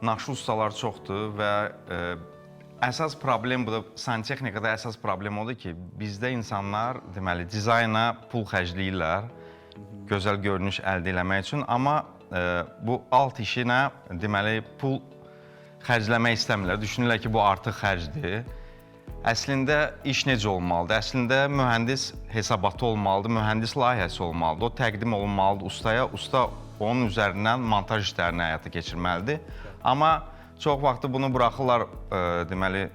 naxşı ustalar çoxdur və əsas problem bu da santexnikada əsas problem odur ki, bizdə insanlar deməli dizayna pul xərcləyirlər, gözəl görünüş əldə etmək üçün, amma bu alt işinə deməli pul xərcləmək istəmirlər. Düşünürlər ki, bu artıq xərcdir. Əslində iş necə olmalıdır? Əslində mühəndis hesabatı olmalıdır, mühəndis layihəsi olmalıdır. O təqdim olunmalıdır ustaya, usta onun üzərindən montaj işlərini həyata keçirməlidir. Amma çox vaxtı bunu buraxırlar deməli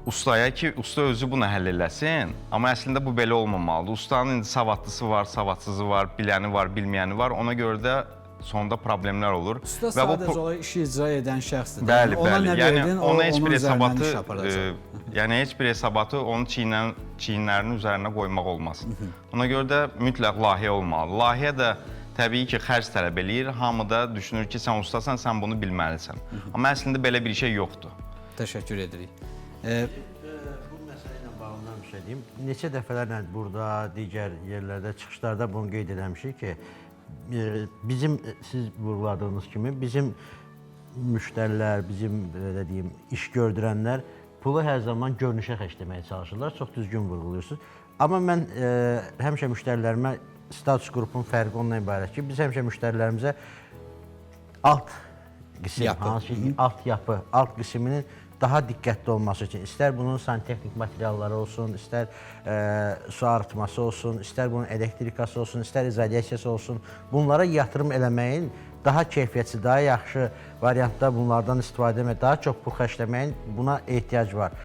ustaya ki, usta özü bunu həll eləsin. Amma əslində bu belə olmamalıdır. Ustanın indi savadlısı var, savadsızı var, biləni var, bilməyəni var. Ona görə də sonda problemlər olur. Usta sadəcə olaraq işi icra edən şəxsdir. Bəli, ona bəli. nə Yəni verdin, ona heç bir hesabatı, iş aparacaq. yəni heç bir hesabatı onun çiyinlərinin üzərinə qoymaq olmaz. Ona görə də mütləq layihə olmalıdır. Layihə də təbii ki, xərc tələb eləyir. Hamı da düşünür ki, sən ustasan, sən bunu bilməlisən. Amma əslində belə bir şey yoxdur. Təşəkkür edirik. Bu məsələ ilə bağlı bir şey deyim. Neçə dəfələrlə burada, digər yerlərdə, çıxışlarda bunu qeyd eləmişik ki, bizim, siz vurguladığınız kimi, bizim müştərilər, bizim belə deyim, iş gördürənlər pulu hər zaman görünüşə xərcləməyə çalışırlar. Çox düzgün vurguluyorsunuz. Amma mən həmişə müştərilərimə status qrupun fərqi ondan ibarət ki, biz həmişə müştərilərimizə alt qism, hansı ki, alt yapı, alt qisminin daha diqqətli olması üçün, istər bunun santexnik materialları olsun, istər su arıtması olsun, istər bunun elektrikası olsun, istər izolyasiyası olsun, bunlara yatırım eləməyin daha keyfiyyətli, daha yaxşı variantda bunlardan istifadə etmək, daha çox pul xərcləməyin buna ehtiyac var.